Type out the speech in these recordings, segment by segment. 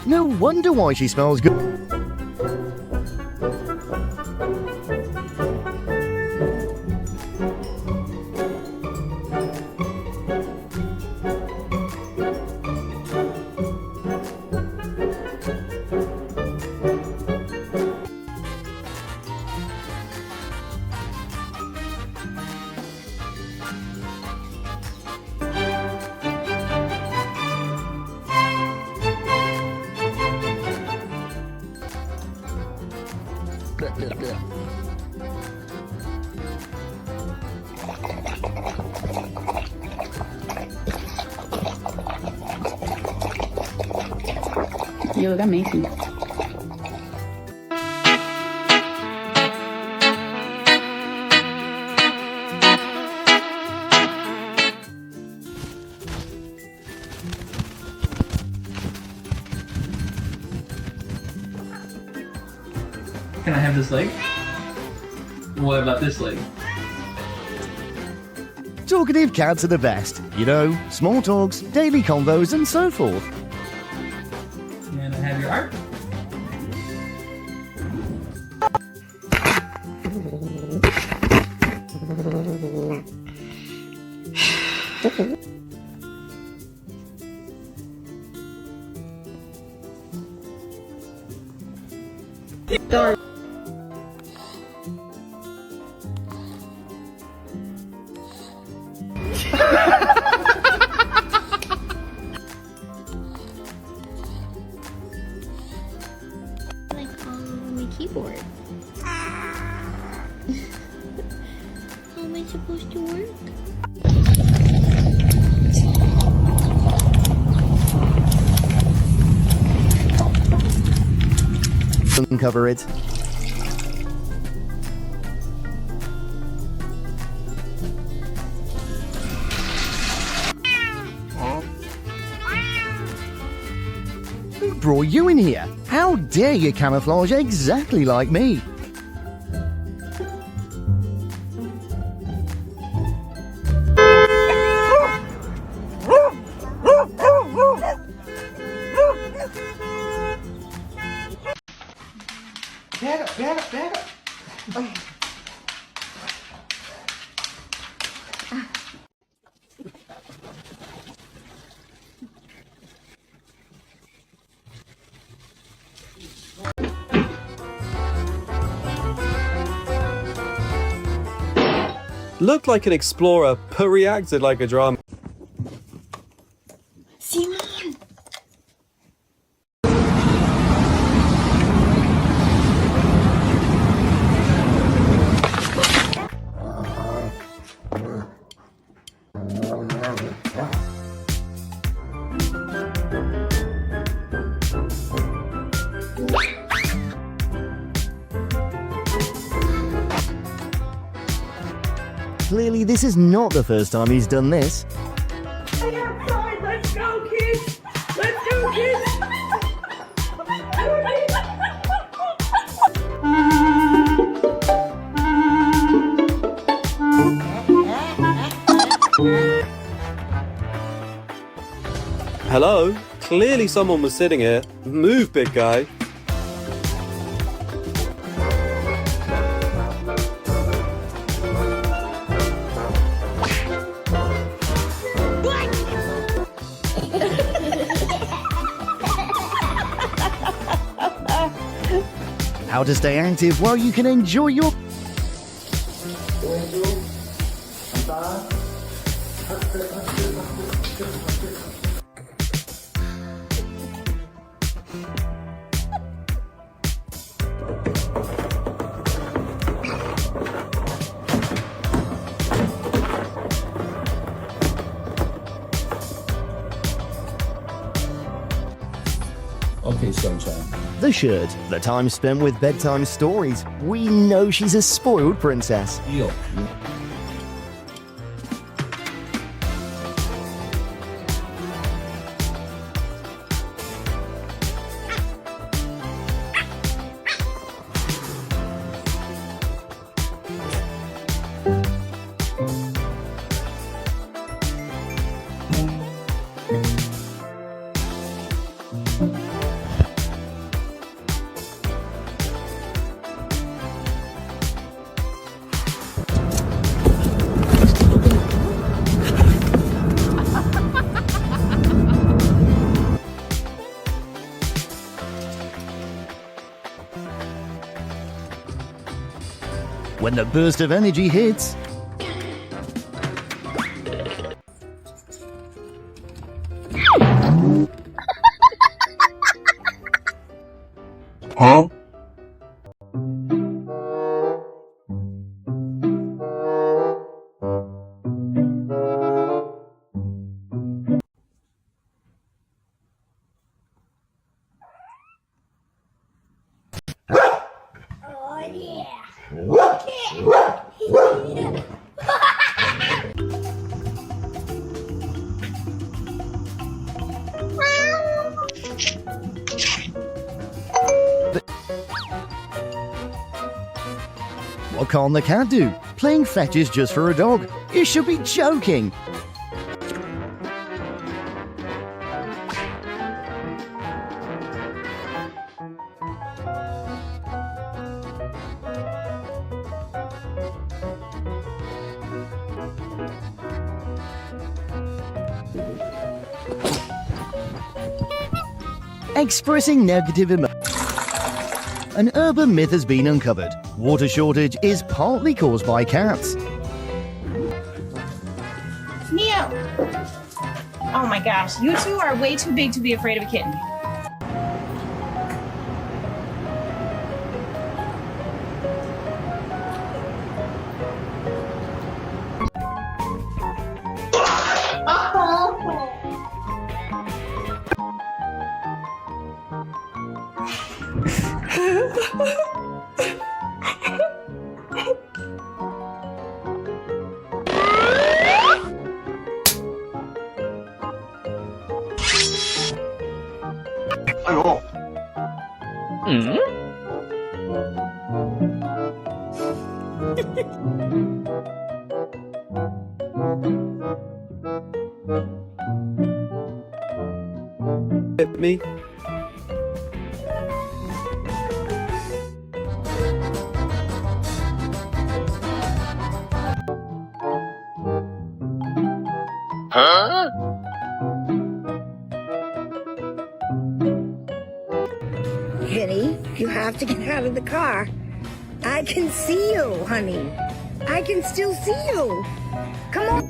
No wonder why she smells good. You look amazing. Can I have this leg? What about this leg? Talkative cats are the best. You know, small talks, daily combos, and so forth. And I have your arm. Darn. Like on my keyboard. How am I supposed to work? Uncover it. Who brought you in here? How dare you camouflage exactly like me? Back up. Oh. Looked like an explorer, but reacted like a drama. Simon! Clearly, this is not the first time he's done this. Let's go, kids! Let's go, kids! Hello? Clearly someone was sitting here. Move, big guy. How to stay active while you can enjoy your... Okay, sunshine. The shirt, the time spent with bedtime stories. We know she's a spoiled princess. Yo. when the burst of energy hits. Huh? What can the cat do? Playing fetches just for a dog? You should be joking! Expressing negative emotions. An urban myth has been uncovered. Water shortage is partly caused by cats. Neo! Oh my gosh, you two are way too big to be afraid of a kitten. Hit me. Vinny, you have to get out of the car. I can see you, honey. I can still see you. Come on.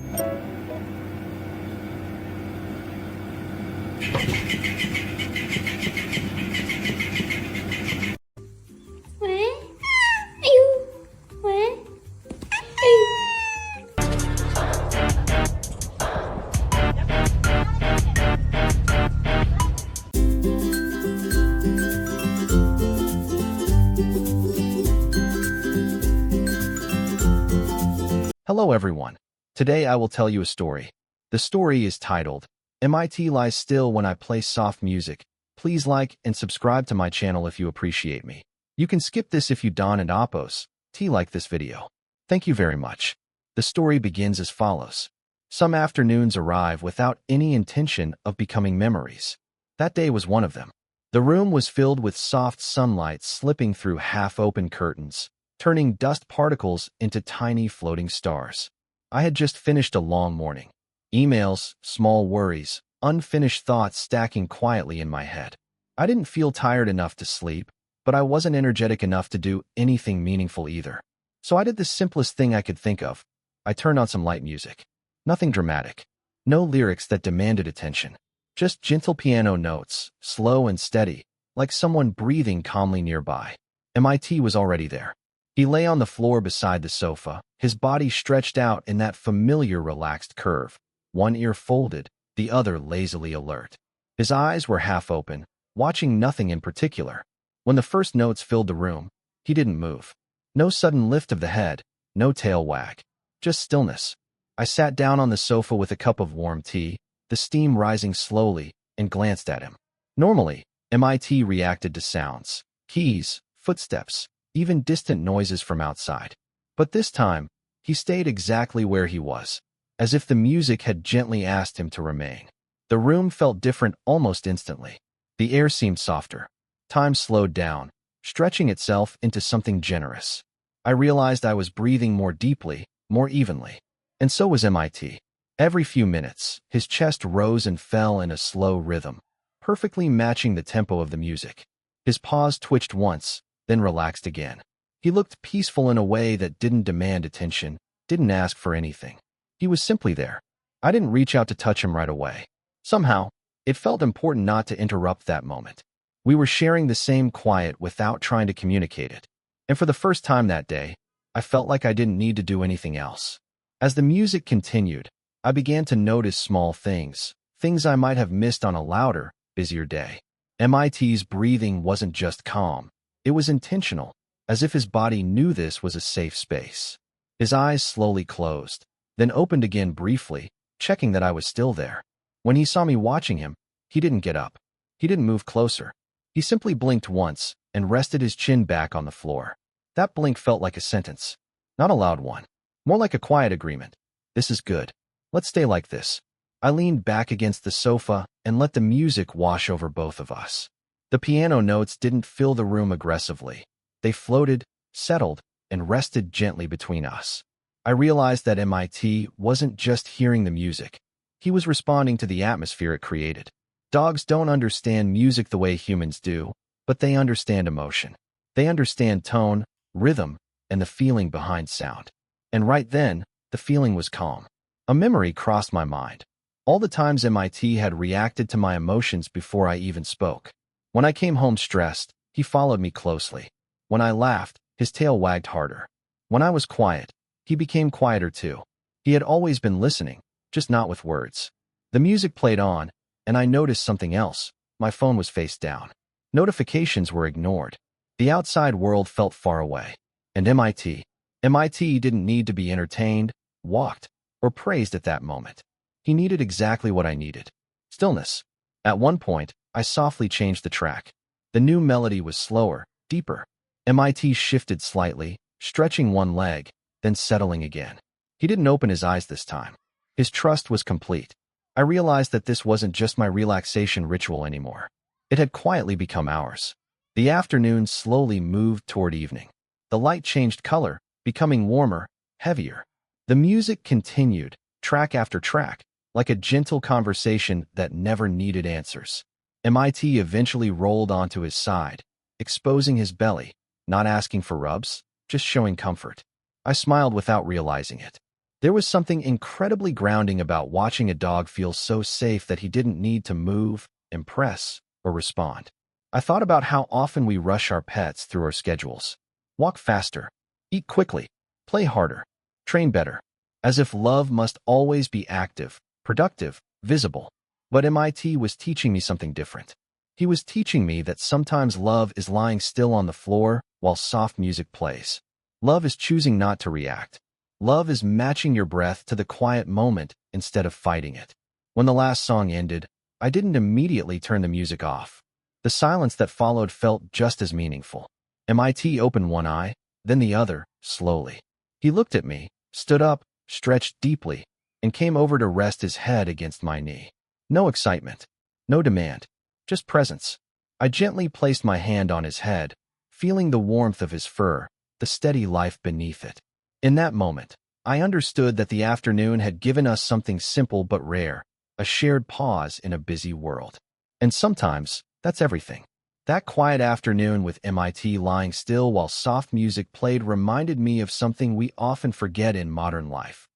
Hello everyone. Today I will tell you a story. The story is titled, MIT Lies Still When I Play Soft Music. Please like and subscribe to my channel if you appreciate me. You can skip this if you don't and oppose. Like this video. Thank you very much. The story begins as follows. Some afternoons arrive without any intention of becoming memories. That day was one of them. The room was filled with soft sunlight slipping through half-open curtains, turning dust particles into tiny floating stars. I had just finished a long morning. Emails, small worries, unfinished thoughts stacking quietly in my head. I didn't feel tired enough to sleep, but I wasn't energetic enough to do anything meaningful either. So I did the simplest thing I could think of. I turned on some light music. Nothing dramatic. No lyrics that demanded attention. Just gentle piano notes, slow and steady, like someone breathing calmly nearby. MIT was already there. He lay on the floor beside the sofa, his body stretched out in that familiar relaxed curve, one ear folded, the other lazily alert. His eyes were half open, watching nothing in particular. When the first notes filled the room, he didn't move. No sudden lift of the head, no tail wag. Just stillness. I sat down on the sofa with a cup of warm tea, the steam rising slowly, and glanced at him. Normally, MIT reacted to sounds, keys, footsteps, even distant noises from outside. But this time, he stayed exactly where he was, as if the music had gently asked him to remain. The room felt different almost instantly. The air seemed softer. Time slowed down, stretching itself into something generous. I realized I was breathing more deeply, more evenly. And so was MIT. Every few minutes, his chest rose and fell in a slow rhythm, perfectly matching the tempo of the music. His paws twitched once, then relaxed again. He looked peaceful in a way that didn't demand attention, didn't ask for anything. He was simply there. I didn't reach out to touch him right away. Somehow, it felt important not to interrupt that moment. We were sharing the same quiet without trying to communicate it. And for the first time that day, I felt like I didn't need to do anything else. As the music continued, I began to notice small things I might have missed on a louder, busier day. MIT's breathing wasn't just calm. It was intentional, as if his body knew this was a safe space. His eyes slowly closed, then opened again briefly, checking that I was still there. When he saw me watching him, he didn't get up. He didn't move closer. He simply blinked once and rested his chin back on the floor. That blink felt like a sentence, not a loud one, more like a quiet agreement. This is good. Let's stay like this. I leaned back against the sofa and let the music wash over both of us. The piano notes didn't fill the room aggressively. They floated, settled, and rested gently between us. I realized that MIT wasn't just hearing the music. He was responding to the atmosphere it created. Dogs don't understand music the way humans do, but they understand emotion. They understand tone, rhythm, and the feeling behind sound. And right then, the feeling was calm. A memory crossed my mind. All the times MIT had reacted to my emotions before I even spoke. When I came home stressed, he followed me closely. When I laughed, his tail wagged harder. When I was quiet, he became quieter too. He had always been listening, just not with words. The music played on, and I noticed something else. My phone was face down. Notifications were ignored. The outside world felt far away. And MIT didn't need to be entertained, walked, or praised at that moment. He needed exactly what I needed. Stillness. At one point, I softly changed the track. The new melody was slower, deeper. MIT shifted slightly, stretching one leg, then settling again. He didn't open his eyes this time. His trust was complete. I realized that this wasn't just my relaxation ritual anymore. It had quietly become ours. The afternoon slowly moved toward evening. The light changed color, becoming warmer, heavier. The music continued, track after track, like a gentle conversation that never needed answers. MIT eventually rolled onto his side, exposing his belly, not asking for rubs, just showing comfort. I smiled without realizing it. There was something incredibly grounding about watching a dog feel so safe that he didn't need to move, impress, or respond. I thought about how often we rush our pets through our schedules. Walk faster, eat quickly, play harder, train better, as if love must always be active, productive, visible. But MIT was teaching me something different. He was teaching me that sometimes love is lying still on the floor while soft music plays. Love is choosing not to react. Love is matching your breath to the quiet moment instead of fighting it. When the last song ended, I didn't immediately turn the music off. The silence that followed felt just as meaningful. MIT opened one eye, then the other, slowly. He looked at me, stood up, stretched deeply, and came over to rest his head against my knee. No excitement, no demand, just presence. I gently placed my hand on his head, feeling the warmth of his fur, the steady life beneath it. In that moment, I understood that the afternoon had given us something simple but rare, a shared pause in a busy world. And sometimes, that's everything. That quiet afternoon with MIT lying still while soft music played reminded me of something we often forget in modern life.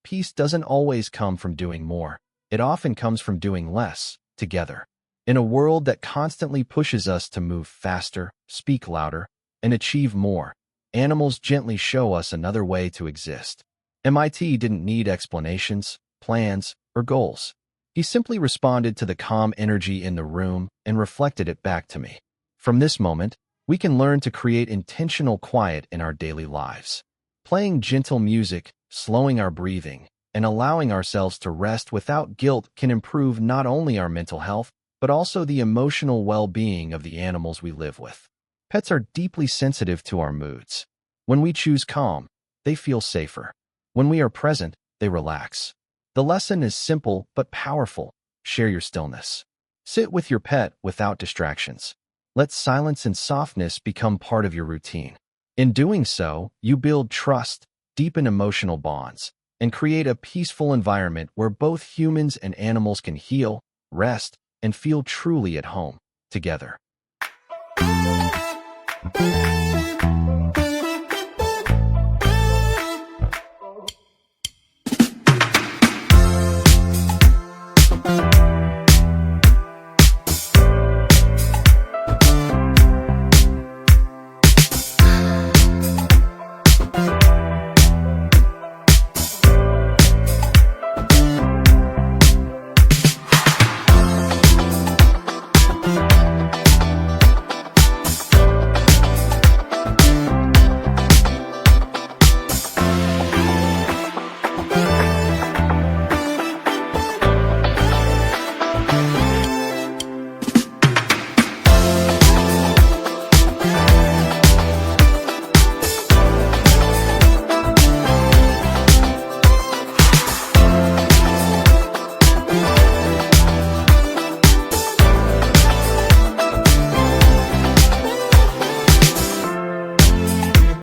Peace doesn't always come from doing more. It often comes from doing less, together. In a world that constantly pushes us to move faster, speak louder, and achieve more, animals gently show us another way to exist. MIT didn't need explanations, plans, or goals. He simply responded to the calm energy in the room and reflected it back to me. From this moment, we can learn to create intentional quiet in our daily lives. Playing gentle music, slowing our breathing, and allowing ourselves to rest without guilt can improve not only our mental health, but also the emotional well-being of the animals we live with. Pets are deeply sensitive to our moods. When we choose calm, they feel safer. When we are present, they relax. The lesson is simple but powerful. Share your stillness. Sit with your pet without distractions. Let silence and softness become part of your routine. In doing so, you build trust, deepen emotional bonds, and create a peaceful environment where both humans and animals can heal, rest, and feel truly at home together.